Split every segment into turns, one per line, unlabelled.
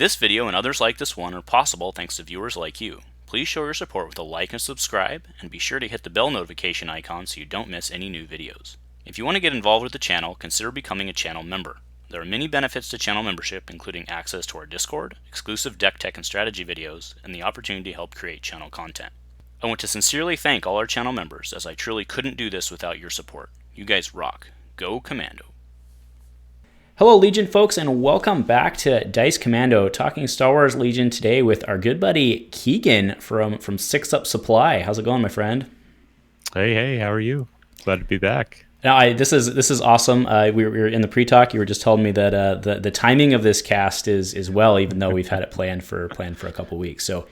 This video and others like this one are possible thanks to viewers like you. Please show your support with a like and subscribe, and be sure to hit the bell notification icon so you don't miss any new videos. If you want to get involved with the channel, consider becoming a channel member. There are many benefits to channel membership, including access to our Discord, exclusive deck tech and strategy videos, and the opportunity to help create channel content. I want to sincerely thank all our channel members, as I truly couldn't do this without your support. You guys rock. Go Commando. Hello Legion folks, and welcome back to Dice Commando, talking Star Wars Legion today with our good buddy Keegan from SixUp Supply. How's it going, my friend?
Hey, how are you? Glad to be back.
Now, this is awesome. We were in the pre-talk. You were just telling me that the timing of this cast is well, even though we've had it planned for a couple weeks. So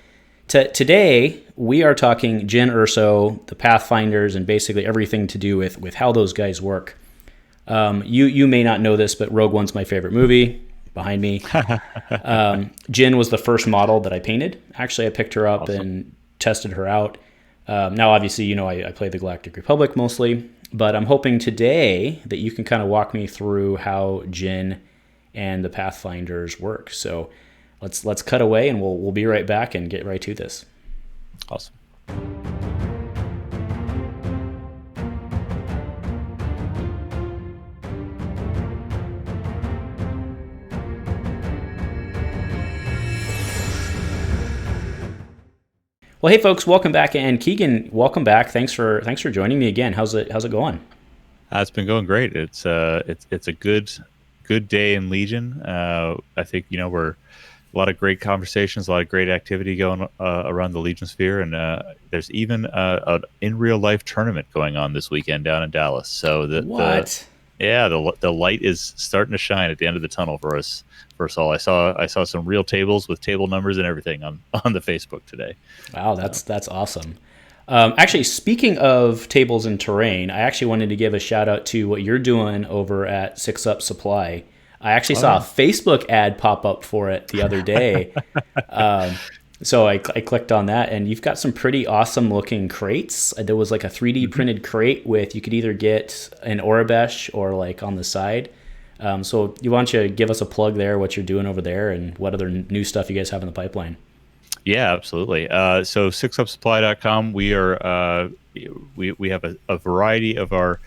today we are talking Jyn Erso, the Pathfinders, and basically everything to do with how those guys work. You may not know this, but Rogue One's my favorite movie. Behind me, Jyn was the first model that I painted. Actually, I picked her up and tested her out. Now, obviously, I play the Galactic Republic mostly. But I'm hoping today that you can kind of walk me through how Jyn and the Pathfinders work. So let's cut away, and we'll be right back and get right to this.
Awesome.
Well, hey folks, welcome back, and Keegan, welcome back. Thanks for joining me again. How's it going?
It's been going great. It's a good day in Legion. I think we're a lot of great conversations, a lot of great activity going around the Legion sphere, and there's even an in real life tournament going on this weekend down in Dallas. So the light is starting to shine at the end of the tunnel for us. First of all, I saw some real tables with table numbers and everything on the Facebook today.
Wow, that's awesome. Actually, speaking of tables and terrain, I actually wanted to give a shout out to what you're doing over at SixUp Supply. I actually saw a Facebook ad pop up for it the other day. So I clicked on that, and you've got some pretty awesome looking crates. There was like a 3D printed crate with, you could either get an Orabesh or like on the side. So why don't you give us a plug there, what you're doing over there, and what other new stuff you guys have in the pipeline?
Yeah, absolutely. So SixUpSupply.com, we are we have a variety of our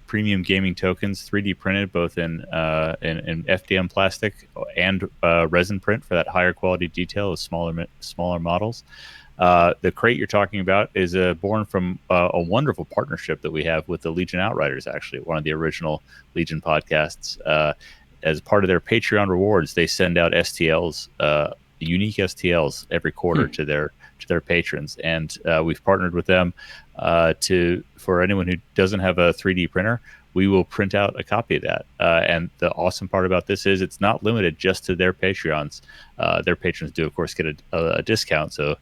premium gaming tokens, 3D printed both in FDM plastic and resin print for that higher quality detail of smaller models. The crate you're talking about is born from a wonderful partnership that we have with the Legion Outriders, actually, one of the original Legion podcasts. As part of their Patreon rewards, they send out STLs, unique STLs every quarter to their patrons, and we've partnered with them for anyone who doesn't have a 3D printer, we will print out a copy of that. And the awesome part about this is it's not limited just to their Patreons. Their patrons do, of course, get a discount. So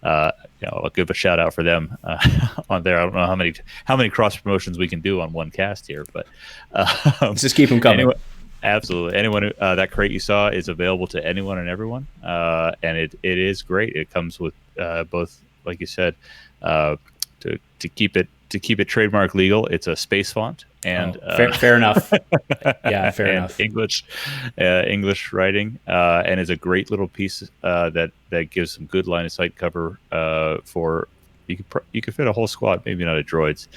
I'll give a shout out for them on there. I don't know how many cross promotions we can do on one cast here, but
let's just keep them coming.
Anyway, absolutely. Anyone that crate you saw is available to anyone and everyone, and it is great. It comes with both, like you said, to keep it trademark legal. It's a space font and
fair enough. Yeah, fair enough.
English writing, and is a great little piece that gives some good line of sight cover for you could fit a whole squad, maybe not a droids,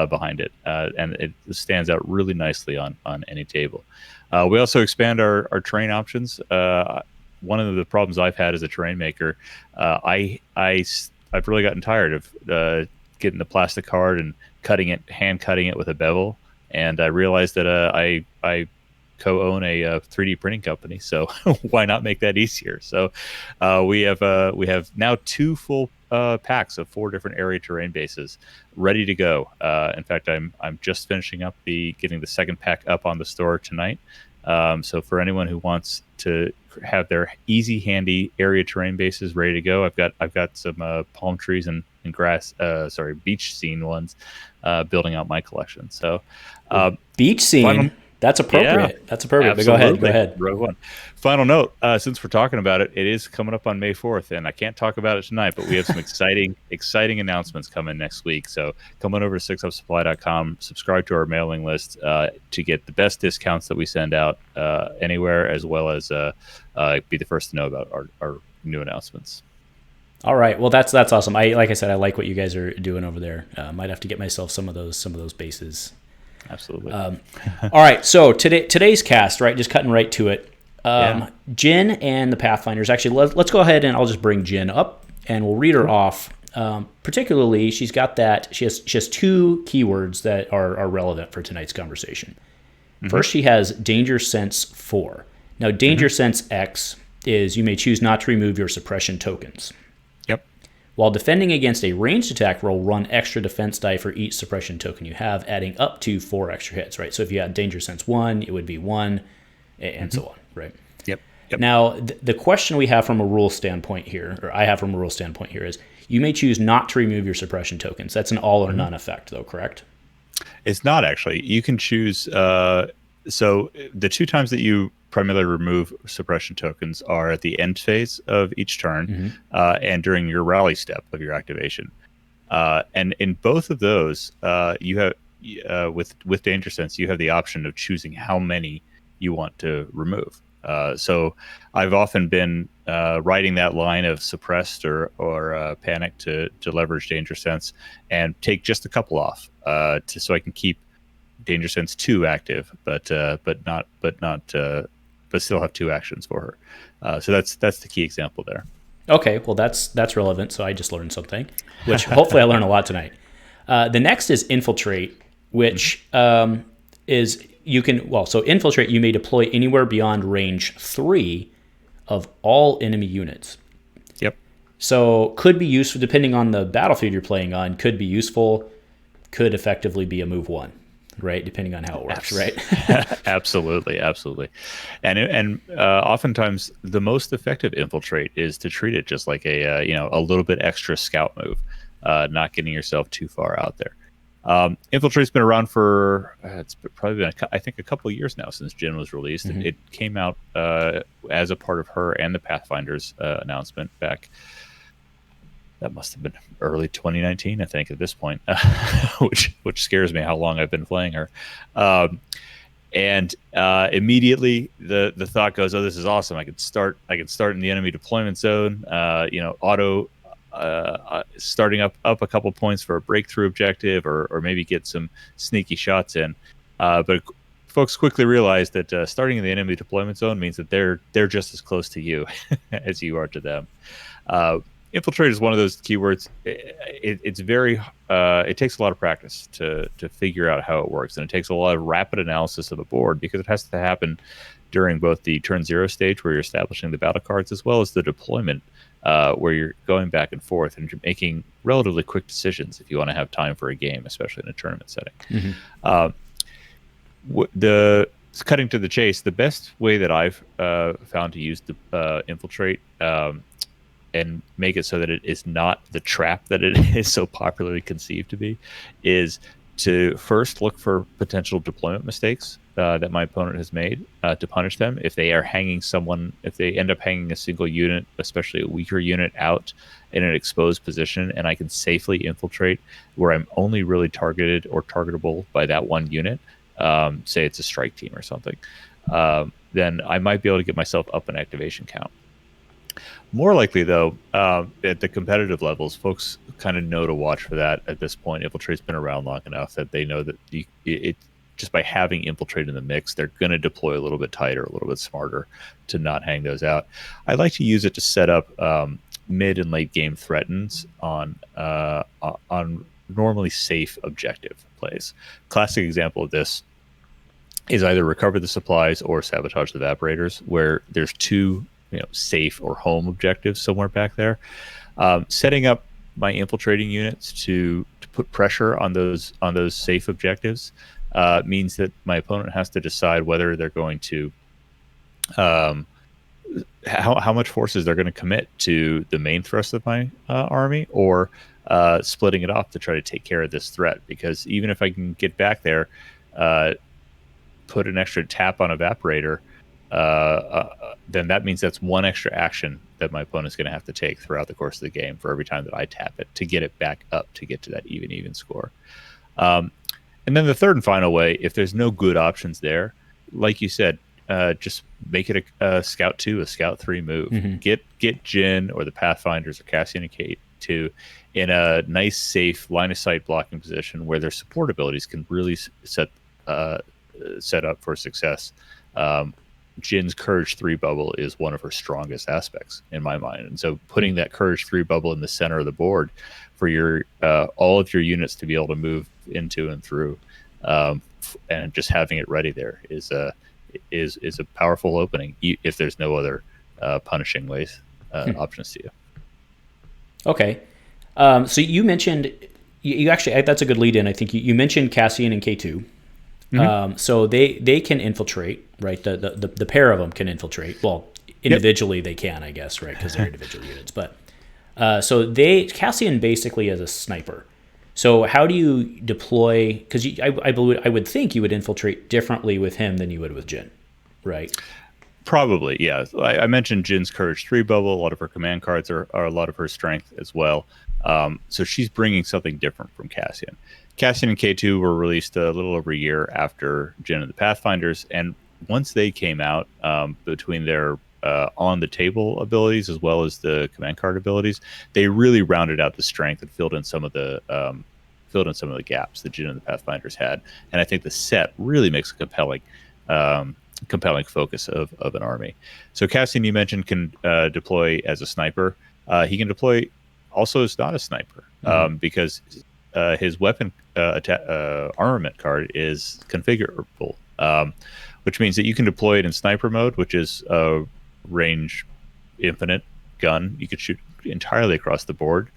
behind it, and it stands out really nicely on any table. We also expand our terrain options. One of the problems I've had as a terrain maker, I've really gotten tired of getting the plastic card and hand cutting it with a bevel, and I realized that I co-own a 3D printing company, so why not make that easier? So we have now 2 full packs of 4 different area terrain bases ready to go. In fact, I'm just finishing up getting the second pack up on the store tonight. So for anyone who wants to have their easy, handy area terrain bases ready to go, I've got some palm trees and grass, beach scene ones, building out my collection. So
beach scene. That's appropriate.
Yeah,
That's appropriate. But
absolutely.
go ahead.
Rogue One. Final note, since we're talking about it, it is coming up on May 4th, and I can't talk about it tonight, but we have some exciting announcements coming next week. So come on over to SixUpSupply.com, subscribe to our mailing list to get the best discounts that we send out anywhere, as well as be the first to know about our new announcements.
All right. Well, that's awesome. Like I said, I like what you guys are doing over there. Might have to get myself some of those bases.
Absolutely.
All right. So today's cast, right? Just cutting right to it. Jyn and the Pathfinders. Actually, let's go ahead and I'll just bring Jyn up and we'll read her off. Particularly, she's got that. She has two keywords that are relevant for tonight's conversation. Mm-hmm. First, she has Danger Sense 4. Now, Danger Sense X is you may choose not to remove your suppression tokens. While defending against a ranged attack roll, run extra defense die for each suppression token you have, adding up to 4 extra hits, right? So if you had Danger Sense 1, it would be 1, and so on, right?
Yep.
Now, the question we have from a rule standpoint here, or I have from a rule standpoint here, is you may choose not to remove your suppression tokens. That's an all or none effect, though, correct?
It's not, actually. You can choose... so the 2 times that you primarily remove suppression tokens are at the end phase of each turn and during your rally step of your activation. And in both of those, you have with Danger Sense, you have the option of choosing how many you want to remove. So I've often been riding that line of suppressed or panic to leverage Danger Sense and take just a couple off so I can keep Danger Sense 2 active, but still have 2 actions for her. So that's the key example there.
Okay, well that's relevant. So I just learned something, which hopefully I learn a lot tonight. The next is Infiltrate, which is so Infiltrate you may deploy anywhere beyond range 3 of all enemy units.
Yep.
So could be useful depending on the battlefield you're playing on. Could be useful. Could effectively be a move 1. Right, depending on how it works, right?
Absolutely. And oftentimes the most effective Infiltrate is to treat it just like a little bit extra scout move, not getting yourself too far out there. Infiltrate's been around for it's probably been I think a couple of years now since Jyn was released. It came out as a part of her and the Pathfinders announcement back. That must have been early 2019, I think, at this point, which scares me how long I've been playing her. And immediately the thought goes, "Oh, this is awesome! I can start in the enemy deployment zone. Auto starting up a couple points for a breakthrough objective, or maybe get some sneaky shots in." But folks quickly realize that starting in the enemy deployment zone means that they're just as close to you as you are to them. Infiltrate is one of those keywords. It's very. It takes a lot of practice to figure out how it works, and it takes a lot of rapid analysis of a board because it has to happen during both the turn 0 stage where you're establishing the battle cards, as well as the deployment where you're going back and forth and you're making relatively quick decisions if you want to have time for a game, especially in a tournament setting. Cutting to the chase, the best way that I've found to use the Infiltrate. And make it so that it is not the trap that it is so popularly conceived to be, is to first look for potential deployment mistakes that my opponent has made to punish them. If they end up hanging a single unit, especially a weaker unit, out in an exposed position, and I can safely infiltrate where I'm only really targeted or targetable by that one unit, say it's a strike team or something, then I might be able to get myself up an activation count. More likely, though, at the competitive levels, folks kind of know to watch for that at this point. Infiltrate's been around long enough that they know that just by having Infiltrate in the mix, they're going to deploy a little bit tighter, a little bit smarter to not hang those out. I like to use it to set up mid and late game threatens on normally safe objective plays. Classic example of this is either recover the supplies or sabotage the evaporators, where there's 2 safe or home objectives somewhere back there. Setting up my infiltrating units to put pressure on those safe objectives means that my opponent has to decide whether they're going to how much forces they're going to commit to the main thrust of my army, or splitting it off to try to take care of this threat. Because even if I can get back there, put an extra tap on Evaporator, then that means that's one extra action that my opponent's going to have to take throughout the course of the game for every time that I tap it to get it back up to get to that even score. And then the third and final way, if there's no good options there, like you said, just make it a Scout 2, a Scout 3 move.
Mm-hmm.
Get Jyn or the Pathfinders or Cassian and K-2 in a nice, safe line of sight blocking position where their support abilities can really set up for success. Jyn's Courage 3 bubble is one of her strongest aspects in my mind, and so putting that Courage 3 bubble in the center of the board for your all of your units to be able to move into and through, and just having it ready there is a powerful opening if there's no other punishing ways options to you.
Okay, so you mentioned you actually, that's a good lead in. I think you mentioned Cassian and K2. Mm-hmm. So they can infiltrate, right? The pair of them can infiltrate. Well, individually they can, I guess, right? Because they're individual units. But so Cassian basically is a sniper. So how do you deploy? Because I would think you would infiltrate differently with him than you would with Jyn, right?
Probably, yeah. I mentioned Jyn's Courage 3 bubble. A lot of her command cards are a lot of her strength as well. So she's bringing something different from Cassian. Cassian and K2 were released a little over a year after Jyn and the Pathfinders, and once they came out, between their on the table abilities as well as the command card abilities, they really rounded out the strength and filled in some of the gaps that Jyn and the Pathfinders had. And I think the set really makes a compelling focus of an army. So Cassian, you mentioned, can deploy as a sniper. He can deploy also as not a sniper, because his weapon armament card is configurable, which means that you can deploy it in sniper mode, which is a range infinite gun. You could shoot entirely across the board.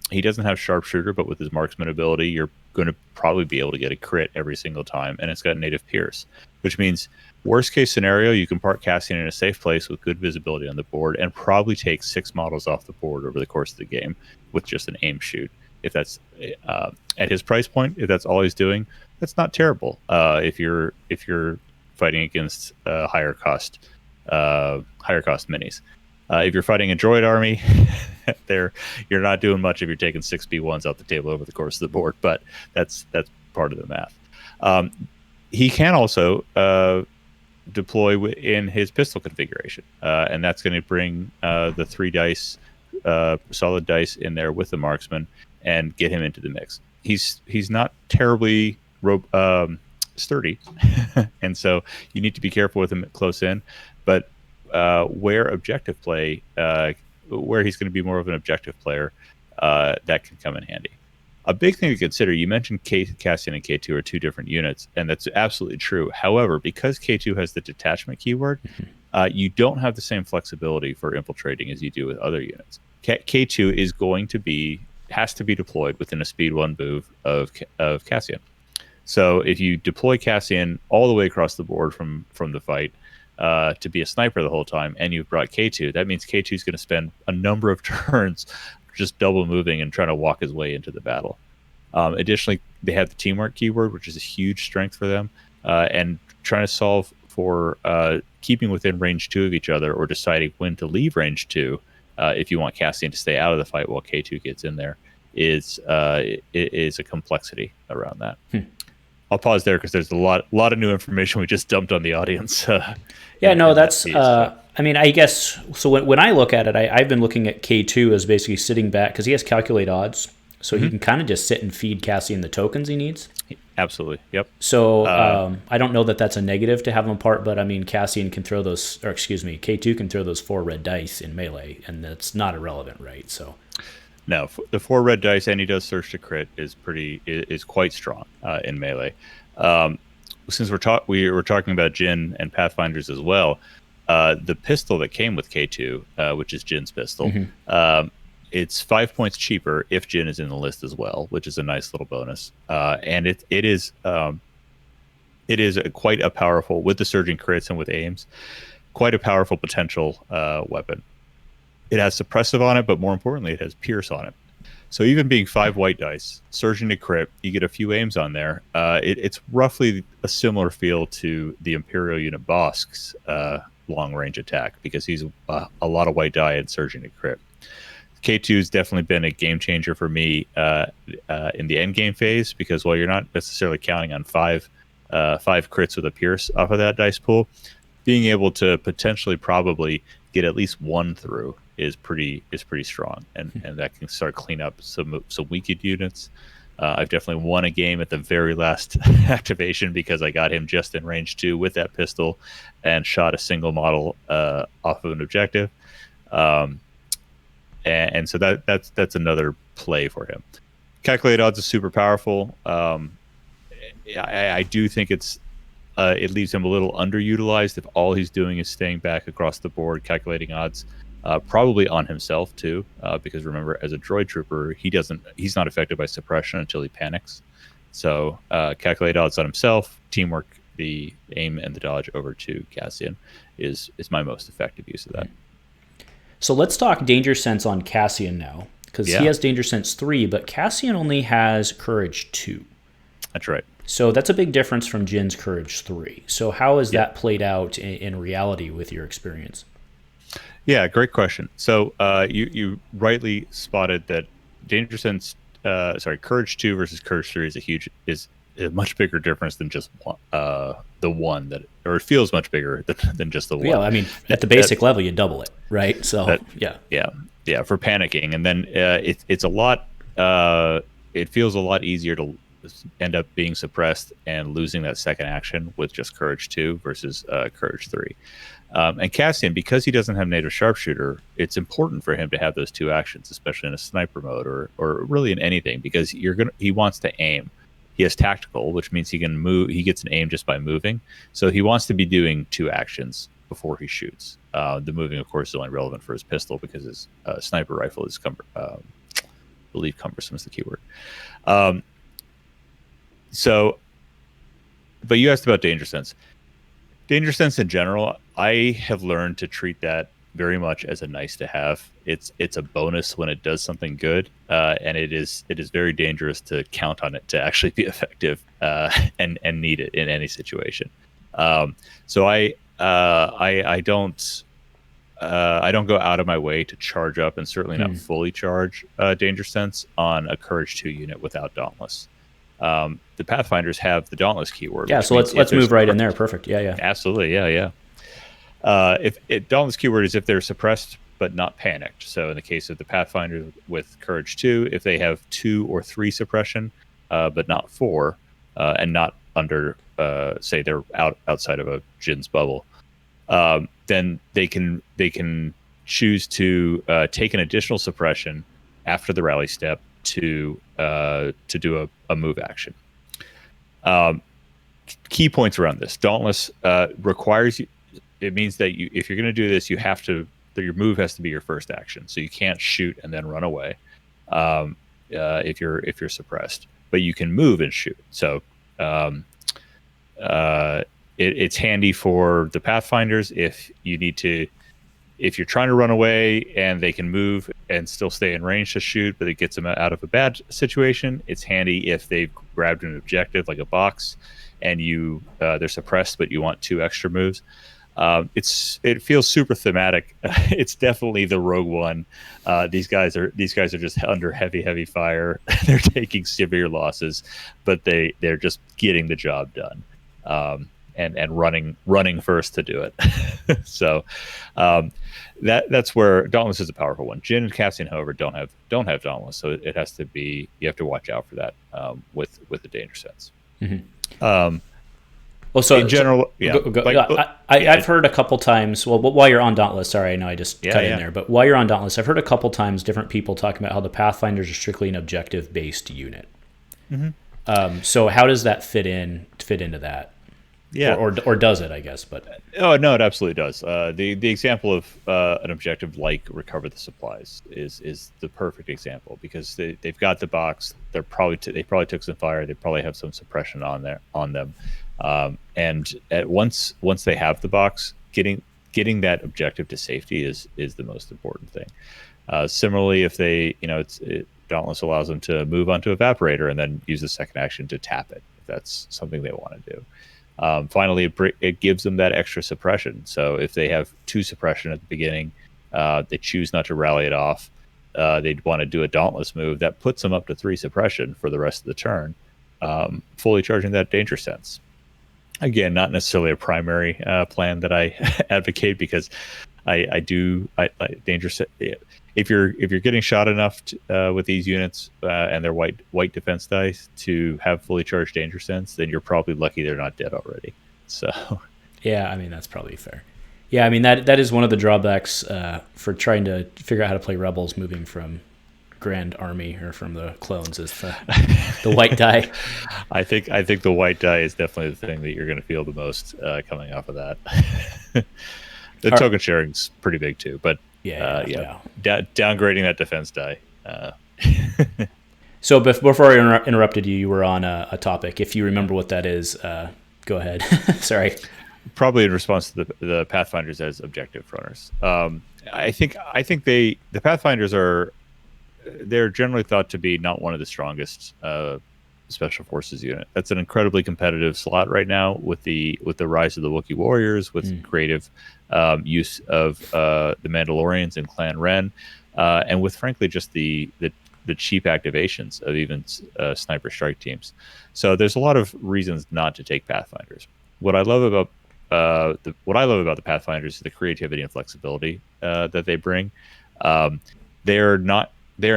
He doesn't have sharpshooter, but with his marksman ability, you're going to probably be able to get a crit every single time, and it's got native pierce, which means worst case scenario, you can park Cassian in a safe place with good visibility on the board and probably take 6 models off the board over the course of the game with just an aim shoot. If that's at his price point, if that's all he's doing, that's not terrible. If you're fighting against higher cost minis, if you're fighting a droid army, you're not doing much if you're taking 6 B1s off the table over the course of the board. But that's part of the math. He can also deploy in his pistol configuration, and that's going to bring the 3 dice, solid dice in there with the marksman, and get him into the mix. He's not terribly sturdy, and so you need to be careful with him close in. But where objective play, where he's going to be more of an objective player, that can come in handy. A big thing to consider, you mentioned Cassian and K2 are 2 different units, and that's absolutely true. However, because K2 has the detachment keyword, you don't have the same flexibility for infiltrating as you do with other units. K2 has to be deployed within a speed 1 move of Cassian. So if you deploy Cassian all the way across the board from the fight to be a sniper the whole time, and you've brought K2, that means K2 is going to spend a number of turns just double moving and trying to walk his way into the battle. Additionally, they have the teamwork keyword, which is a huge strength for them, and trying to solve for keeping within range 2 of each other, or deciding when to leave range 2 if you want Cassian to stay out of the fight while K2 gets in there, is a complexity around that. I'll pause there because there's a lot of new information we just dumped on the audience.
That's. I mean, I guess so. When I look at it, I've been looking at K2 as basically sitting back because he has calculate odds, so he can kind of just sit and feed Cassian the tokens he needs.
Absolutely. Yep.
So I don't know that that's a negative to have them apart, but I mean, Cassian can throw those, or excuse me, K2 can throw those 4 red dice in melee, and that's not irrelevant, right? So.
No, the 4 red dice, and he does search to crit, is quite strong in melee. Since we're talking about Jyn and Pathfinders as well, the pistol that came with K2, which is Jyn's pistol, it's 5 points cheaper if Jyn is in the list as well, which is a nice little bonus. And it is quite a powerful, with the surging crits and with aims, quite a powerful potential weapon. It has suppressive on it, but more importantly, it has pierce on it. So even being 5 white dice, surging to crit, you get a few aims on there. It's roughly a similar feel to the Imperial unit Bosk's long range attack, because he's a lot of white die and surging to crit. K2 has definitely been a game changer for me in the end game phase, because while you're not necessarily counting on five crits with a pierce off of that dice pool, being able to potentially probably get at least one through is pretty strong, and that can start clean up some weakened units. I've definitely won a game at the very last activation because I got him just in range 2 with that pistol and shot a single model off of an objective. And so that's another play for him. Calculated odds is super powerful. I do think it leaves him a little underutilized if all he's doing is staying back across the board, calculating odds, probably on himself too, because remember, as a droid trooper, he's not affected by suppression until he panics. So calculate odds on himself, teamwork, the aim and the dodge over to Cassian is my most effective use of that.
So let's talk danger sense on Cassian now, because he has danger sense 3, but Cassian only has courage 2.
That's right.
So that's a big difference from Jyn's courage 3. So how has that played out in reality with your experience?
Yeah, great question. So you rightly spotted that danger sense, courage 2 versus courage 3 is a much bigger difference than just the one that, or it feels much bigger than just the one.
Yeah, I mean, at the basic level, you double it, right? So
yeah, for panicking, and then it's a lot. It feels a lot easier to end up being suppressed and losing that second action with just courage 2 versus courage 3. And Cassian, because he doesn't have native sharpshooter, it's important for him to have those 2 actions, especially in a sniper mode or really in anything, because he wants to aim. He has tactical, which means he can move. He gets an aim just by moving. So he wants to be doing 2 actions before he shoots. The moving, of course, is only relevant for his pistol because his sniper rifle is I believe cumbersome is the keyword. But you asked about danger sense. Danger sense in general, I have learned to treat that very much as a nice to have. It's a bonus when it does something good, and it is very dangerous to count on it to actually be effective and need it in any situation. So I don't go out of my way to charge up, and certainly not fully charge danger sense on a courage 2 unit without dauntless. The Pathfinders have the dauntless keyword.
Yeah, so let's move right in there. Perfect. Yeah.
Absolutely. Yeah. Dauntless keyword is if they're suppressed but not panicked. So in the case of the Pathfinder with courage 2, if they have 2 or 3 suppression, but not 4, and not under, say they're outside of a Jyn's bubble, then they can choose to take an additional suppression after the rally step to do a move action. Key points around this: dauntless requires you. It means that if you're going to do this, your move has to be your first action. So you can't shoot and then run away if you're suppressed. But you can move and shoot. So it's handy for the Pathfinders if you're trying to run away and they can move and still stay in range to shoot, but it gets them out of a bad situation. It's handy if they've grabbed an objective like a box and they're suppressed, but you want 2 extra moves. It feels super thematic. It's definitely the Rogue One. These guys are just under heavy fire. They're taking severe losses, but they're just getting the job done. And running first to do it. So that's where dauntless is a powerful one. Jyn and Cassian, however, don't have dauntless, so it has to be, you have to watch out for that with the danger sense.
Mm-hmm. So
in general,
I've heard a couple times. Well, while you're on dauntless, sorry, I know I just cut in there, but while you're on dauntless, I've heard a couple times different people talking about how the Pathfinders are strictly an objective-based unit. Mm-hmm. So how does that fit into that?
Yeah,
or does it? I guess, but
no, it absolutely does. The example of an objective like recover the supplies is the perfect example, because they've got the box. They probably took some fire. They probably have some suppression on them. And once they have the box, getting that objective to safety is the most important thing. Similarly, if they Dauntless allows them to move onto Evaporator and then use the second action to tap it if that's something they want to do. Finally, it gives them that extra suppression. So if they have 2 suppression at the beginning, they choose not to rally it off. They'd want to do a Dauntless move that puts them up to 3 suppression for the rest of the turn, fully charging that danger sense. Again, not necessarily a primary plan that I advocate, because I danger set. If you're getting shot enough with these units and their white defense dice to have fully charged danger sense, then you're probably lucky they're not dead already. So
yeah, I mean, that's probably fair. Yeah, I mean, that is one of the drawbacks for trying to figure out how to play Rebels, moving from Grand Army or from the clones, is the white die.
I think the white die is definitely the thing that you're going to feel the most coming off of that. The token sharing's pretty big too, but downgrading that defense die.
So before I interrupted you, you were on a topic. If you remember what that is, go ahead. Sorry.
Probably in response to the Pathfinders as objective runners. I think the Pathfinders they're generally thought to be not one of the strongest special forces unit. That's an incredibly competitive slot right now with the rise of the Wookiee warriors, with creative use of the Mandalorians and Clan Ren, and with frankly just the cheap activations of even sniper strike teams. So there's a lot of reasons not to take Pathfinders. What I love about the Pathfinders is the creativity and flexibility that they bring. They are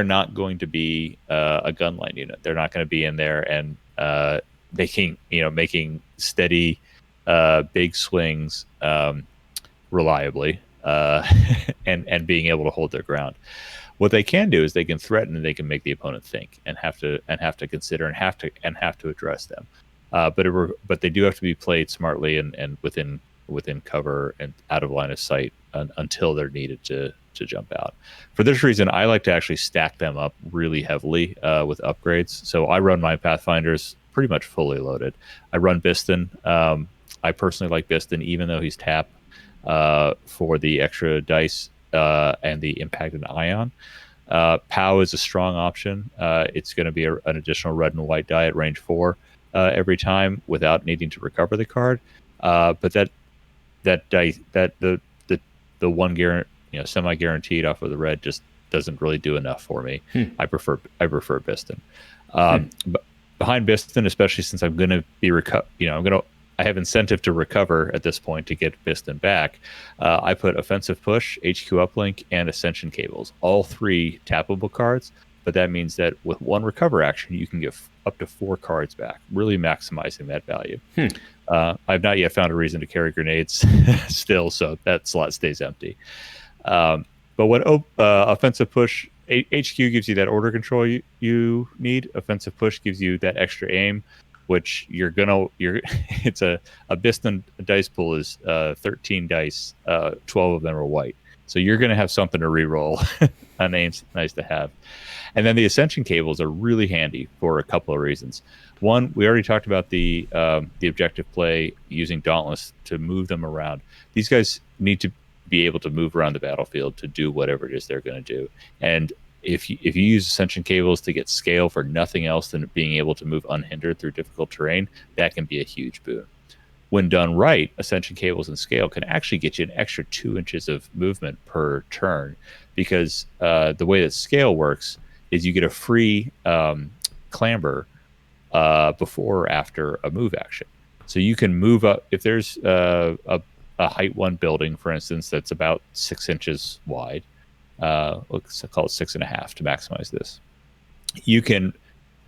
not going to be a gunline unit. They're not going to be in there and making steady big swings reliably and being able to hold their ground. What they can do is they can threaten and they can make the opponent think and have to consider and have to address them. But they do have to be played smartly and within cover and out of line of sight until they're needed to jump out. For this reason, I like to actually stack them up really heavily with upgrades. So I run my Pathfinders pretty much fully loaded. I run Biston. I personally like Biston, even though he's tap for the extra dice and the impact and ion. POW is a strong option. It's going to be an additional red and white die at range 4 every time without needing to recover the card. But that dice, the one guarantee, semi-guaranteed off of the red, just doesn't really do enough for me. I prefer Biston. But behind Biston, especially since I'm going to be I have incentive to recover at this point to get Biston back. I put offensive push, HQ uplink, and ascension cables, all 3 tappable cards. But that means that with 1 recover action, you can get up to 4 cards back, really maximizing that value. I've not yet found a reason to carry grenades still, so that slot stays empty. But what offensive push, HQ gives you that order control you need. Offensive push gives you that extra aim, which it's a Biston dice pool is 13 dice, 12 of them are white. So you're going to have something to re-roll. A name's nice to have. And then the ascension cables are really handy for a couple of reasons. One, we already talked about the objective play using Dauntless to move them around. These guys need to be able to move around the battlefield to do whatever it is they're going to do. And if you use ascension cables to get scale for nothing else than being able to move unhindered through difficult terrain, that can be a huge boon. When done right, ascension cables and scale can actually get you an extra 2 inches of movement per turn, because the way that scale works is you get a free clamber before or after a move action. So you can move up if there's a height 1 building, for instance, that's about 6 inches wide. Let's call it 6.5 to maximize this. You can,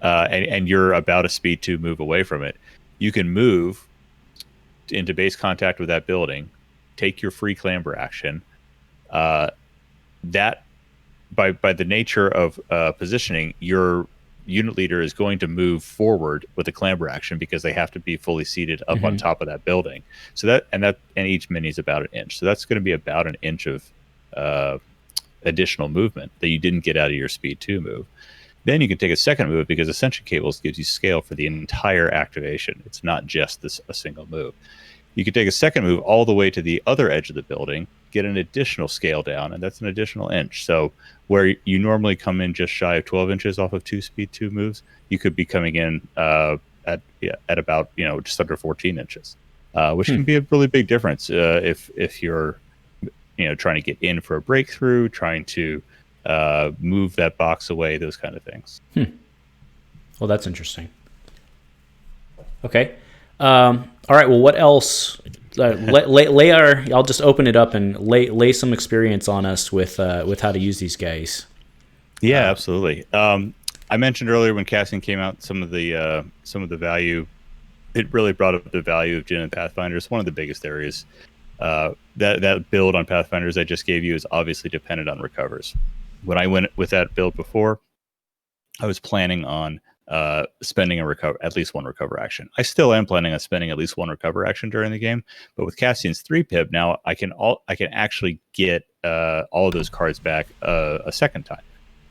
and you're about a speed 2 move away from it. You can move into base contact with that building, take your free clamber action. That by the nature of positioning, your unit leader is going to move forward with a clamber action because they have to be fully seated up on top of that building. So and each mini is about 1 inch. So that's going to be about 1 inch of additional movement that you didn't get out of your speed 2 move. Then you can take a second move because Ascension Cables gives you scale for the entire activation. It's not just a single move. You can take a second move all the way to the other edge of the building get an additional scale down, and that's an additional inch. So where you normally come in just shy of 12 inches off of 2 speed 2 moves, you could be coming in at about just under 14 inches, which can be a really big difference if you're trying to get in for a breakthrough, trying to move that box away, those kind of things.
Well, that's interesting. Okay. All right. Well, what else? I'll just open it up and lay some experience on us with how to use these guys.
Yeah, absolutely. I mentioned earlier when Cassian came out, some of the value. It really brought up the value of Jyn and Pathfinders. One of the biggest areas. That build on Pathfinders I just gave you is obviously dependent on recovers. When I went with that build before, I was planning on spending at least one recover action. I still am planning on spending at least one recover action during the game, but with Cassian's 3-pip now, I can actually get all of those cards back a second time,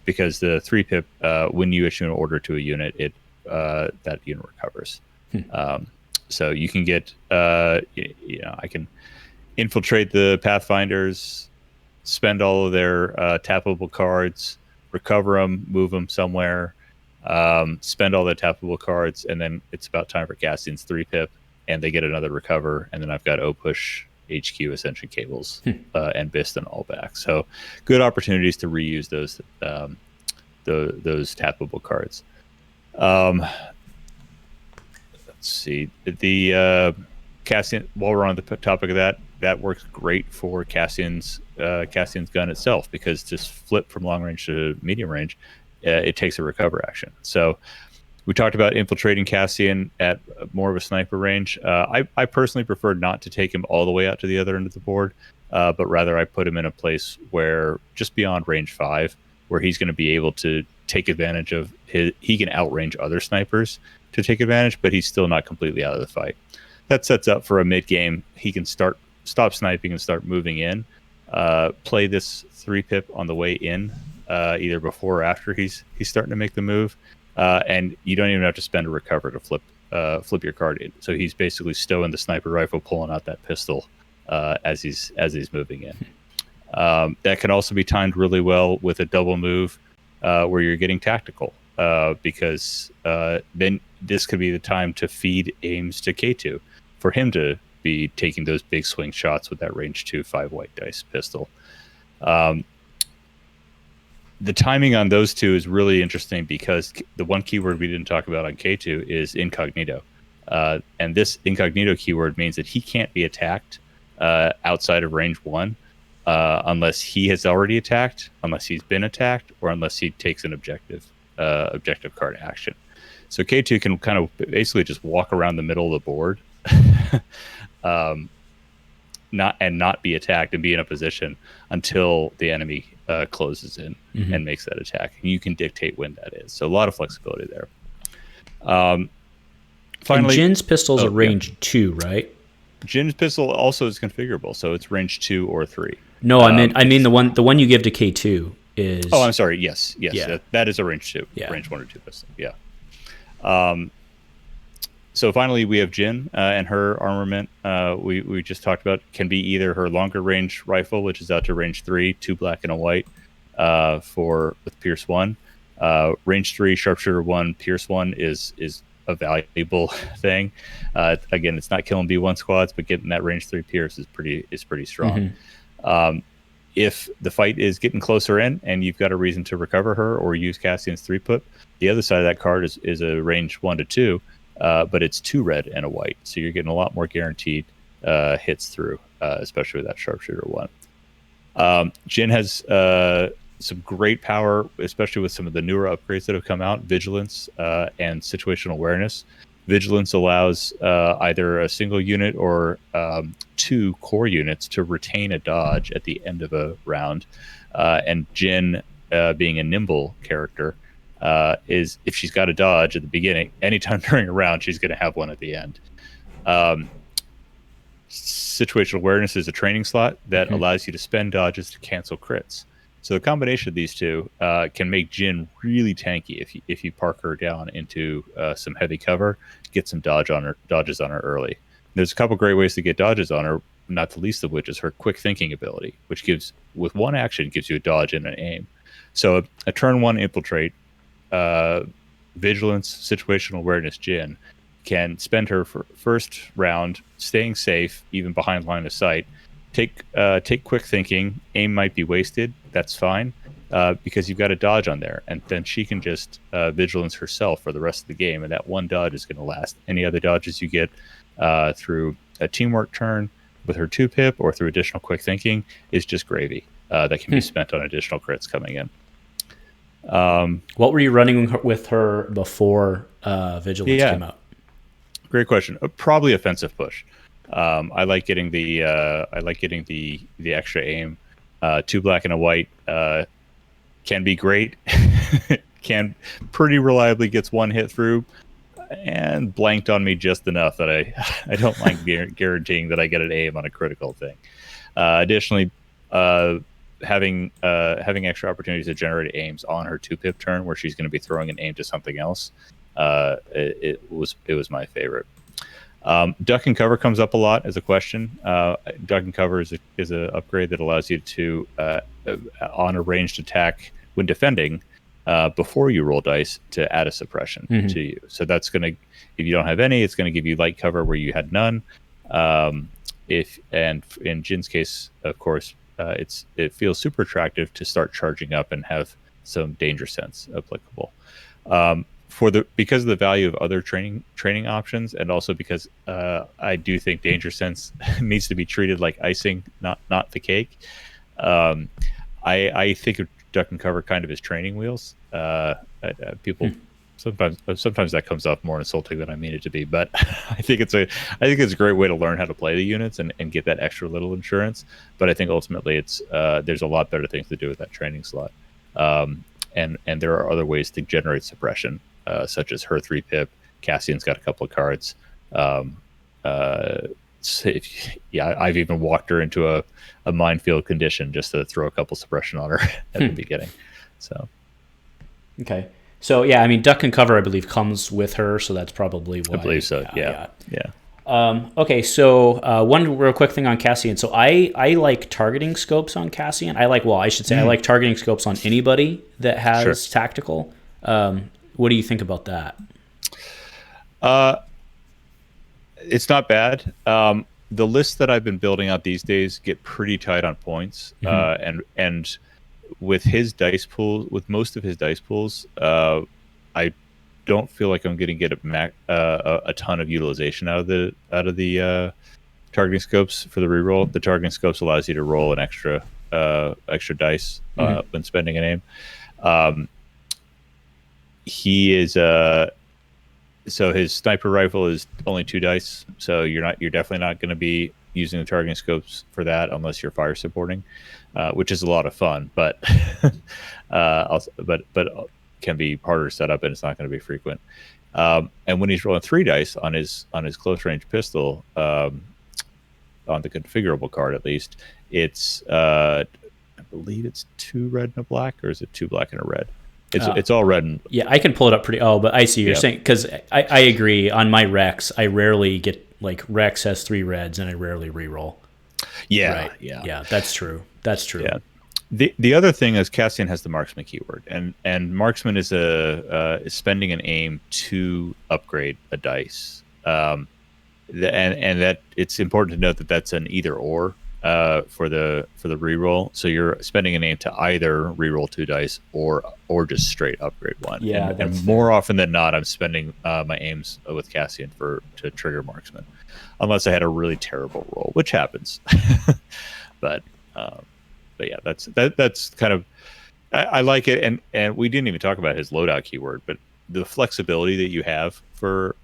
because the 3-pip, when you issue an order to a unit, that unit recovers. So you can get I can infiltrate the Pathfinders, spend all of their tappable cards, recover them, move them somewhere, spend all their tappable cards, and then it's about time for Cassian's 3-pip, and they get another recover, and then I've got O-Push, HQ, Ascension Cables, and Bist and all back. So good opportunities to reuse those tappable cards. Let's see. The Cassian, while we're on the topic of that works great for Cassian's gun itself, because just flip from long range to medium range, it takes a recover action. So we talked about infiltrating Cassian at more of a sniper range. I personally prefer not to take him all the way out to the other end of the board, but rather I put him in a place where just beyond range 5, where he's going to be able to take advantage of he can outrange other snipers to take advantage, but he's still not completely out of the fight. That sets up for a mid game. He can stop sniping and start moving in. Play this 3-pip on the way in, either before or after he's starting to make the move, and you don't even have to spend a recover to flip your card in. So he's basically stowing the sniper rifle, pulling out that pistol as he's moving in. That can also be timed really well with a double move where you're getting tactical, because then this could be the time to feed aims to K2 for him to be taking those big swing shots with that range 2 5 white dice pistol. The timing on those two is really interesting, because the one keyword we didn't talk about on K2 is incognito. And this incognito keyword means that he can't be attacked outside of range 1 unless he has already attacked, unless he's been attacked, or unless he takes an objective card action. So K2 can kind of basically just walk around the middle of the board, not be attacked, and be in a position until the enemy closes in and makes that attack. And you can dictate when that is. So a lot of flexibility there. Finally,
and Jyn's pistols are range 2, right?
Jyn's pistol also is configurable, so it's range 2 or 3.
No, I mean the one you give to K2 is.
Oh, I'm sorry. Yes.
Yeah.
That is a range 2.
Yeah.
Range 1 or 2 pistol. Yeah. So finally, we have Jyn and her armament. We just talked about can be either her longer range rifle, which is out to range 3, 2 black and a white, with Pierce 1. Range 3, sharpshooter 1, Pierce 1 is a valuable thing. Again, it's not killing B1 squads, but getting that range 3 Pierce is pretty strong. If the fight is getting closer in and you've got a reason to recover her or use Cassian's 3-pip, the other side of that card is a range 1 to 2. But it's 2 red and a white, so you're getting a lot more guaranteed hits through, especially with that sharpshooter 1. Jyn has some great power, especially with some of the newer upgrades that have come out, Vigilance and Situational Awareness. Vigilance allows either a single unit or 2 core units to retain a dodge at the end of a round, and Jyn, being a nimble character, is if she's got a dodge at the beginning, anytime during a round, she's going to have one at the end. Situational Awareness is a training slot that allows you to spend dodges to cancel crits. So the combination of these two can make Jyn really tanky if you park her down into some heavy cover, get some dodges on her early. There's a couple great ways to get dodges on her. not the least of which is her quick thinking ability, which gives, with one action, gives you a dodge and an aim. So a turn 1 infiltrate, vigilance, situational awareness Jyn can spend her first round staying safe, even behind line of sight. Take quick thinking. Aim might be wasted. That's fine, because you've got a dodge on there, and then she can just vigilance herself for the rest of the game, and that one dodge is going to last. Any other dodges you get through a teamwork turn with her 2-pip or through additional quick thinking is just gravy that can be spent on additional crits coming in.
What were you running with her before vigilance came out?
Great question. Probably offensive push. I like getting the extra aim. 2 black and a white can be great. Can pretty reliably gets one hit through, and blanked on me just enough that I don't like guaranteeing that I get an aim on a critical thing. Additionally, having extra opportunities to generate aims on her 2-pip turn, where she's going to be throwing an aim to something else, it was my favorite. Duck and cover comes up a lot as a question. Duck and cover is an upgrade that allows you to on a ranged attack when defending, before you roll dice, to add a suppression to you. So that's going to, if you don't have any, it's going to give you light cover where you had none. And in Jyn's case, of course, it feels super attractive to start charging up and have some danger sense applicable. Because of the value of other training options, and also because I do think danger sense needs to be treated like icing, not the cake. I think of duck and cover kind of as training wheels. People sometimes that comes off more insulting than I mean it to be, but I think it's a great way to learn how to play the units and get that extra little insurance. But I think ultimately it's there's a lot better things to do with that training slot. And there are other ways to generate suppression, such as her 3-pip. Cassian's got a couple of cards. I've even walked her into a minefield condition just to throw a couple suppression on her at the beginning. So,
okay. So yeah, I mean, duck and cover, I believe, comes with her, so that's probably why.
I believe so. Yeah.
Okay, so one real quick thing on Cassian. So I like targeting scopes on Cassian. I like targeting scopes on anybody that has tactical. What do you think about that?
It's not bad. The lists that I've been building out these days get pretty tight on points, and with his dice pool, with most of his dice pools, I don't feel like I'm going to get a ton of utilization out of the targeting scopes for the reroll. The targeting scopes allows you to roll an extra dice when spending an aim. He is so his sniper rifle is only 2 dice, so you're definitely not going to be using the targeting scopes for that unless you're fire supporting, which is a lot of fun, but but can be harder to set up, and it's not going to be frequent. And when he's rolling 3 dice on his close range pistol, on the configurable card at least, it's I believe it's 2 red and a black, or is it 2 black and a red? It's all red. And
yeah, I can pull it up pretty. Oh, but I see you're saying, because I agree. On my Rex, I rarely get, like, Rex has 3 reds, and I rarely reroll.
Yeah,
right. Yeah, that's true. Yeah.
The other thing is Cassian has the marksman keyword, and marksman is is spending an aim to upgrade a dice. And that it's important to note that that's an either or for the reroll. So you're spending an aim to either reroll 2 dice or just straight upgrade 1.
Yeah,
and more often than not, I'm spending my aims with Cassian to trigger marksman, unless I had a really terrible roll, which happens. But yeah, that's kind of, I like it, and we didn't even talk about his loadout keyword, but the flexibility that you have for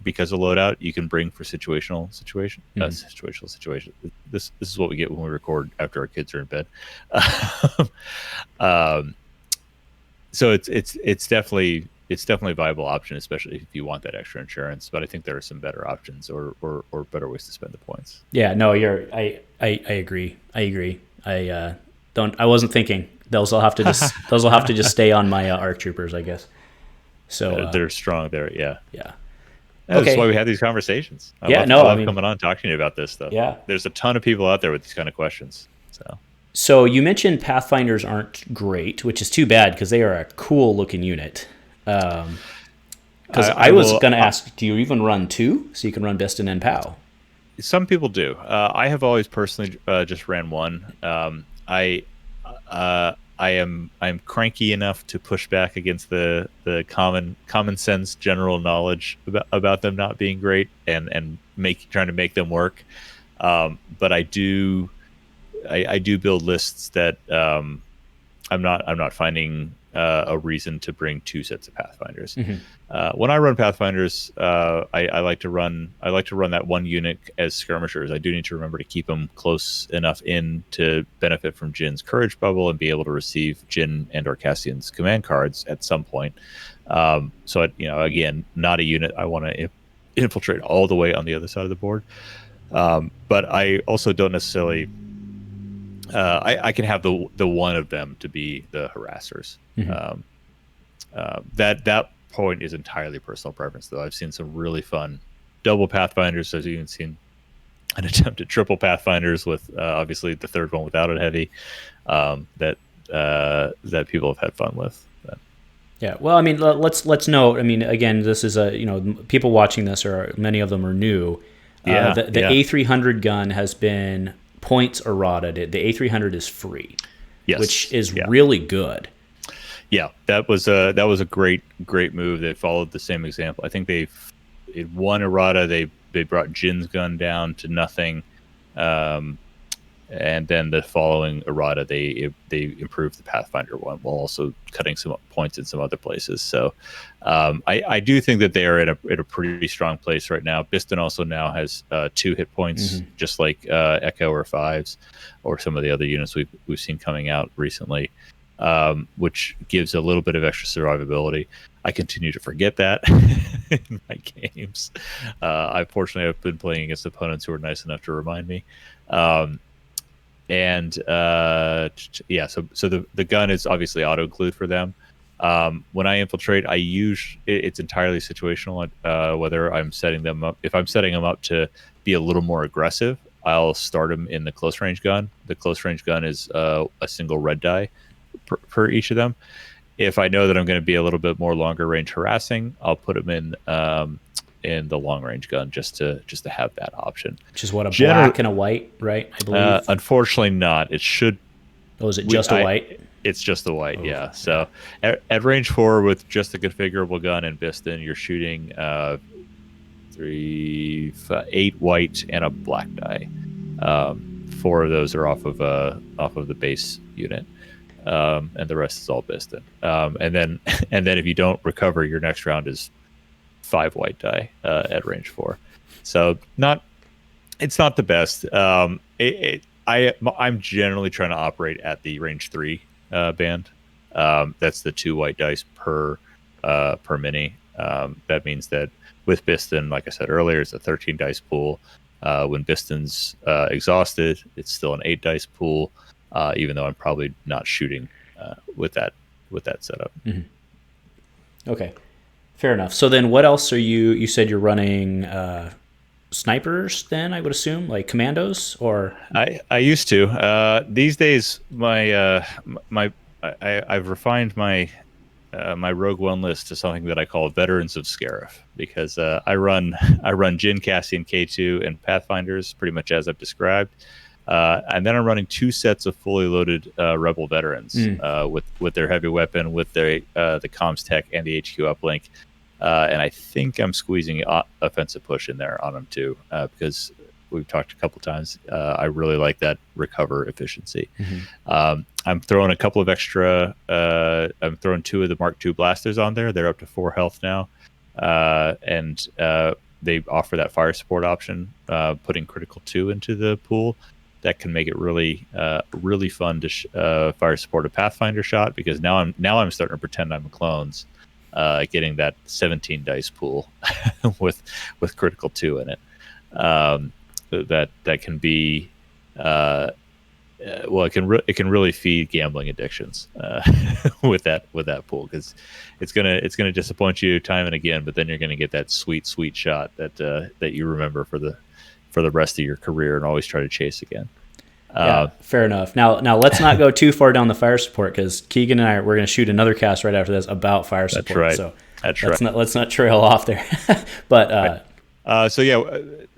because of loadout you can bring for situational situation. This is what we get when we record after our kids are in bed. So it's definitely a viable option, especially if you want that extra insurance. But I think there are some better options or better ways to spend the points.
Yeah, no, I agree. I wasn't thinking. Those will have to just stay on my ARC troopers, I guess. So
they're strong there. Yeah. That's why we have these conversations. I love coming on talking to you about this stuff.
Yeah.
There's a ton of people out there with these kind of questions.
So you mentioned Pathfinders aren't great, which is too bad because they are a cool looking unit. Because I was going to ask, do you even run 2 so you can run Biston and Pow?
Some people do. I have always personally just ran 1. I'm cranky enough to push back against the common sense general knowledge about them not being great and trying to make them work. But I do build lists that I'm not finding a reason to bring 2 sets of Pathfinders. When I run Pathfinders, I like to run that 1 unit as skirmishers. I do need to remember to keep them close enough in to benefit from Jyn's courage bubble and be able to receive Jyn and or Cassian's command cards at some point. So again, not a unit I want to infiltrate all the way on the other side of the board. But I also don't necessarily. I can have the one of them to be the harassers. That point is entirely personal preference, though. I've seen some really fun double Pathfinders. I've even seen an attempt at triple Pathfinders with obviously the third one without a heavy that people have had fun with.
Yeah, well, I mean, let's note. I mean, again, this is people watching this many of them are new. The A300 gun has been points errata. The A300 is free, which is really good.
Yeah, that was a great move. They followed the same example. I think it won errata. They brought Jyn's gun down to nothing, and then the following errata they improved the Pathfinder one while also cutting some points in some other places. So I do think that they are in a pretty strong place right now. Biston also now has 2 hit points, just like Echo or Fives or some of the other units we've seen coming out recently, which gives a little bit of extra survivability. I continue to forget that in my games. Fortunately, I've been playing against opponents who are nice enough to remind me. So the gun is obviously auto include for them. When I infiltrate, it's entirely situational. Whether I'm setting them up, if I'm setting them up to be a little more aggressive, I'll start them in the close range gun. The close range gun is a single red die per each of them. If I know that I'm going to be a little bit more longer range harassing, I'll put them in the long range gun just to have that option.
Which is what, black and a white, right? I believe.
Unfortunately, not. It should.
Oh, is it just a white?
It's just the white, yeah. So at range 4 with just the configurable gun and Biston, you're shooting 8 white and a black die. 4 of those are off of the base unit. And the rest is all Biston. And then if you don't recover, your next round is 5 white die at range 4. So it's not the best. I'm generally trying to operate at the range 3 band. That's the 2 white dice per mini. That means that with Biston, like I said earlier, it's a 13 dice pool. When Biston's exhausted, it's still an 8 dice pool. Even though I'm probably not shooting with that setup.
Okay, fair enough. So then, what else are you said you're running snipers? Then I would assume like commandos, or
I used to. These days, I've refined my Rogue One list to something that I call Veterans of Scarif, because I run Jyn, Cassian, K-2, and Pathfinders pretty much as I've described. And then I'm running 2 sets of fully loaded Rebel veterans with their heavy weapon, with the comms tech, and the HQ uplink. And I think I'm squeezing offensive push in there on them too, because we've talked a couple times. I really like that recover efficiency. I'm throwing a couple of extra. I'm throwing 2 of the Mark II blasters on there. They're up to 4 health now, and they offer that fire support option, putting critical 2 into the pool. That can make it really fun to fire support a Pathfinder shot, because now I'm starting to pretend I'm clones, getting that 17 dice pool with critical 2 in it. That can be well, it can really feed gambling addictions with that pool, because it's gonna disappoint you time and again, but then you're gonna get that sweet shot that you remember for the rest of your career and always try to chase again.
Yeah, fair enough. Now let's not go too far down the fire support, because Keegan and we're going to shoot another cast right after this about fire support.
That's right.
So
That's right.
Let's not trail off there. But
so yeah,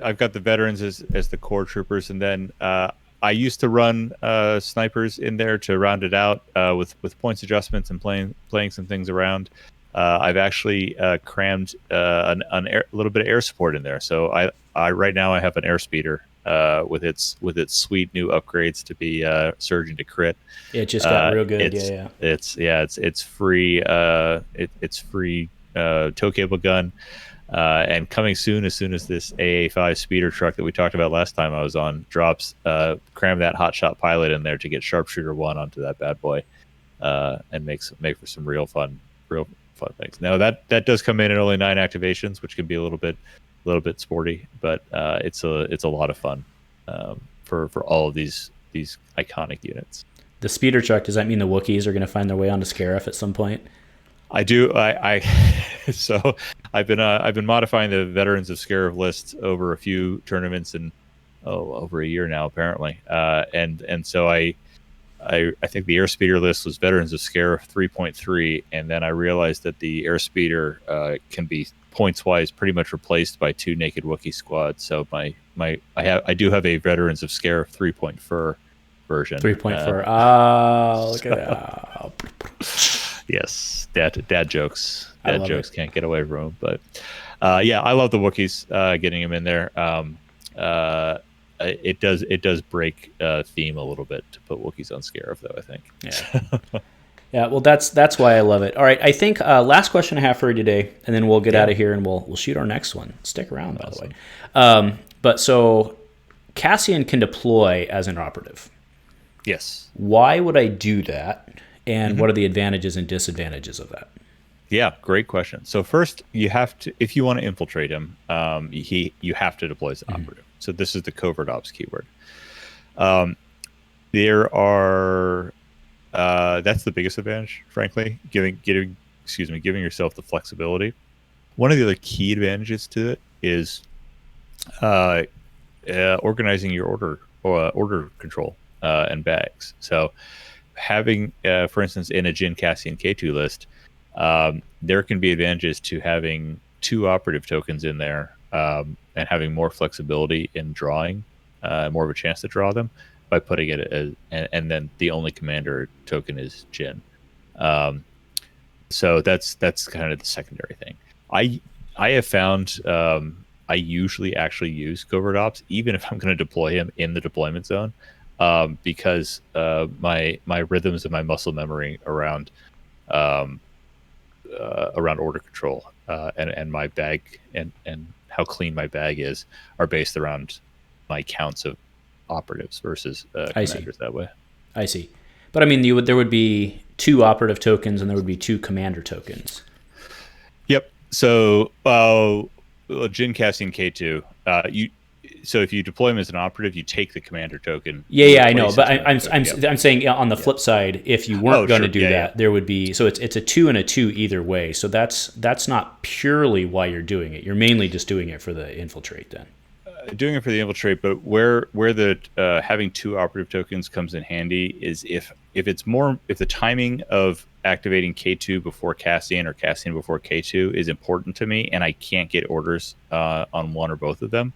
I've got the veterans as the core troopers, and then I used to run snipers in there to round it out with points adjustments and playing some things around. I've actually crammed a little bit of air support in there. So I right now I have an air speeder with its sweet new upgrades to be surging to crit.
It just got real good.
It's free. It's free tow cable gun. And coming soon, as soon as this AA5 speeder truck that we talked about last time I was on drops, cram that hotshot pilot in there to get sharpshooter 1 onto that bad boy, and make for some real fun things. Now that does come in at only 9 activations, which can be a little bit sporty, but it's a lot of fun for all of these iconic units.
The speeder truck, does that mean the Wookiees are going to find their way onto Scarif at some point?
I do. So I've been modifying the Veterans of Scarif list over a few tournaments and over a year now apparently. And so I think the airspeeder list was Veterans of Scarif 3.3, and then I realized that the airspeeder can be points wise pretty much replaced by 2 naked Wookiee squads. So I do have a Veterans of Scarif 3.4 version.
3.4. Look at that.
Yes, dad jokes. Dad jokes can't get away from them. But yeah, I love the Wookiees. Getting them in there. It does break theme a little bit to put Wookiees on Scarif, though, I think.
Yeah. Yeah. Well, that's why I love it. All right. I think last question I have for you today, and then we'll get out of here and we'll shoot our next one. Stick around,
awesome.
By the way. But so Cassian can deploy as an operative.
Yes.
Why would I do that? And what are the advantages and disadvantages of that?
Yeah, great question. So first, you have to, if you want to infiltrate him, you have to deploy as an operative. So this is the covert ops keyword. There are that's the biggest advantage, frankly, giving yourself the flexibility. One of the other key advantages to it is organizing your order control and bags. So having, for instance, in a Jyn, Cassian, K-2 list, there can be advantages to having 2 operative tokens in there and having more flexibility in drawing, more of a chance to draw them by putting it as, and then the only commander token is Jyn. So that's kind of the secondary thing. I have found I usually actually use covert ops, even if I'm going to deploy him in the deployment zone. Because my rhythms and my muscle memory around order control and my bag and how clean my bag is are based around my counts of operatives versus commanders that way.
I see. But I mean, there would be 2 operative tokens and there would be 2 commander tokens.
Yep. So Jyn, Cassian, K2, so if you deploy him as an operative, you take the commander token.
Yeah, I know. But I'm saying on the flip side, if you weren't going to do that, there would be, so it's a 2 and a 2 either way. So that's not purely why you're doing it. You're mainly just doing it for the infiltrate then.
Doing it for the infiltrate, but where the having 2 operative tokens comes in handy is if the timing of activating K2 before Cassian or Cassian before K2 is important to me, and I can't get orders on one or both of them,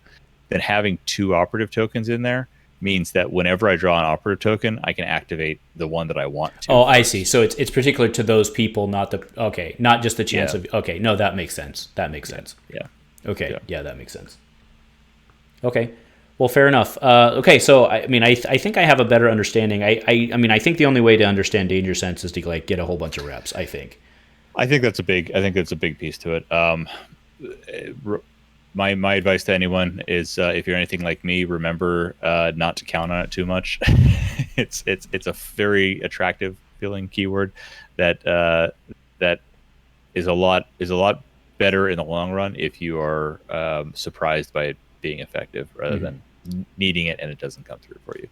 then having 2 operative tokens in there means that whenever I draw an operative token, I can activate the one that I want to.
Oh, I see. So it's particular to those people, not just the chance of. Okay, no, that makes sense. Sense.
Yeah.
Okay. Yeah, that makes sense. Okay. Well, fair enough. Okay, so I mean, I think I have a better understanding. I mean, I think the only way to understand danger sense is to get a whole bunch of reps. I think that's a big piece to it. My advice to anyone is if you're anything like me, remember not to count on it too much. It's a very attractive feeling keyword that is a lot better in the long run if you are surprised by it being effective rather than needing it and it doesn't come through for you.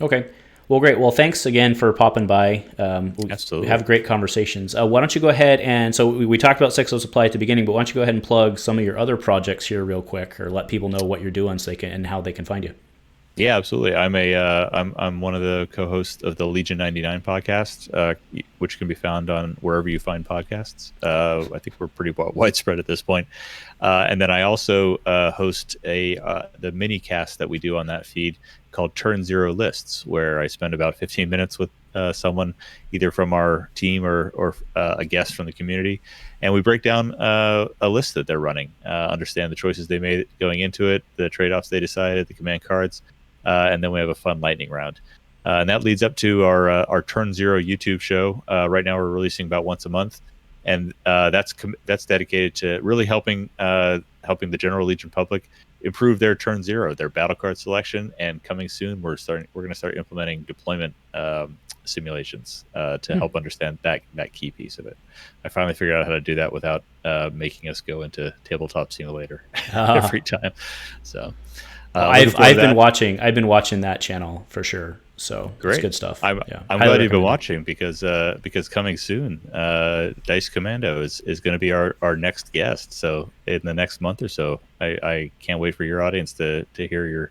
Okay. Well, great. Well, thanks again for popping by.
Absolutely.
We have great conversations. Why don't you go ahead and, so we talked about SixUp Supply at the beginning, but why don't you go ahead and plug some of your other projects here real quick, or let people know what you're doing so they can, and how they can find you.
Yeah, absolutely. I'm one of the co-hosts of the Legion99 podcast, which can be found on wherever you find podcasts. I think we're pretty widespread at this point. And then I also host the mini cast that we do on that feed called Turn Zero Lists, where I spend about 15 minutes with someone either from our team or a guest from the community, and we break down a list that they're running, understand the choices they made going into it, the trade-offs they decided, the command cards, and then we have a fun lightning round. And that leads up to our Turn Zero YouTube show. Right now we're releasing about once a month, and that's dedicated to really helping the general Legion public improve their Turn Zero, their battle card selection. And coming soon, we're going to start implementing deployment simulations to help understand that key piece of it. I finally figured out how to do that without making us go into Tabletop Simulator every time. So
I've been watching that channel for sure. So
great.
It's good stuff.
I'm glad you've been watching because coming soon, Dice Commando is going to be our next guest. So in the next month or so, I can't wait for your audience to hear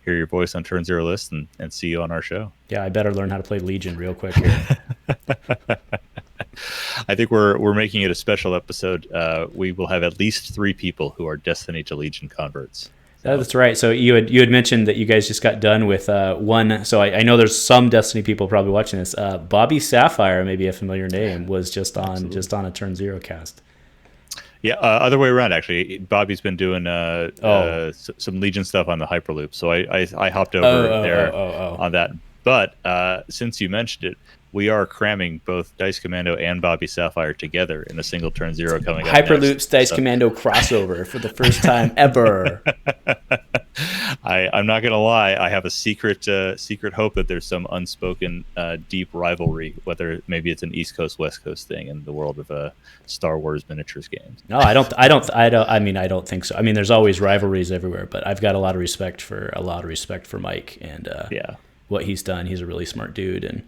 your voice on Turn Zero List and see you on our show.
Yeah, I better learn how to play Legion real quick here.
I think we're making it a special episode. We will have at least 3 people who are Destiny to Legion converts.
That's right. So you had mentioned that you guys just got done with one. So I know there's some Destiny people probably watching this. Bobby Sapphire, maybe a familiar name, was just on a Turn Zero cast.
Yeah, other way around actually. Bobby's been doing some Legion stuff on the Hyperloop, so I hopped over there on that. But since you mentioned it, we are cramming both Dice Commando and Bobby Sapphire together in a single Turn Zero coming up
Hyperloop's Dice Commando crossover for the first time ever.
I'm not going to lie. I have a secret hope that there's some unspoken deep rivalry, whether maybe it's an East Coast West Coast thing in the world of Star Wars miniatures games.
No, I don't think so. I mean, there's always rivalries everywhere, but I've got a lot of respect for Mike and what he's done. He's a really smart dude, and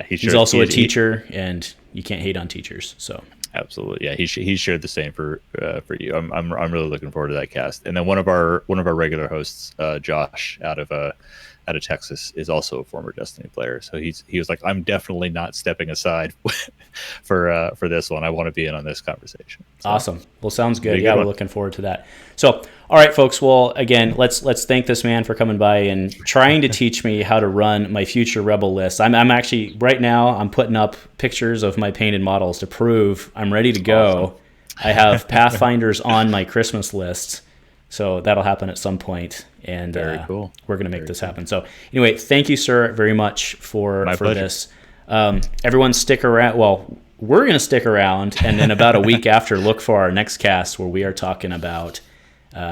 he's also a teacher, and you can't hate on teachers. So
absolutely, yeah, he shared the same for you. I'm really looking forward to that cast. And then one of our regular hosts, Josh out of Texas, is also a former Destiny player. So he was like, I'm definitely not stepping aside for this one. I want to be in on this conversation. So,
awesome. Well, sounds good. Yeah, we're looking forward to that. So, all right, folks. Well, again, let's thank this man for coming by and trying to teach me how to run my future Rebel list. I'm actually right now. I'm putting up pictures of my painted models to prove I'm ready to go. Awesome. I have Pathfinders on my Christmas list, so that'll happen at some point. And
very cool.
We're going to make this happen. So anyway, thank you, sir, very much for this. Everyone stick around. Well, we're going to stick around, and then about a week after, look for our next cast where we are talking about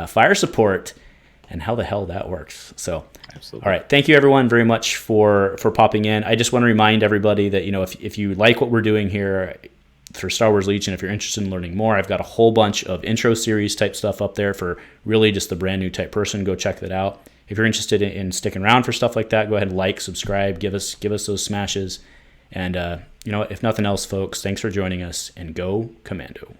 fire support and how the hell that works. So, absolutely. All right. Thank you, everyone, very much for popping in. I just want to remind everybody that, if you like what we're doing here for Star Wars Legion, if you're interested in learning more, I've got a whole bunch of intro series type stuff up there for really just the brand new type person. Go check that out. If you're interested in sticking around for stuff like that, go ahead and like, subscribe, give us those smashes. And, if nothing else, folks, thanks for joining us, and go Commando.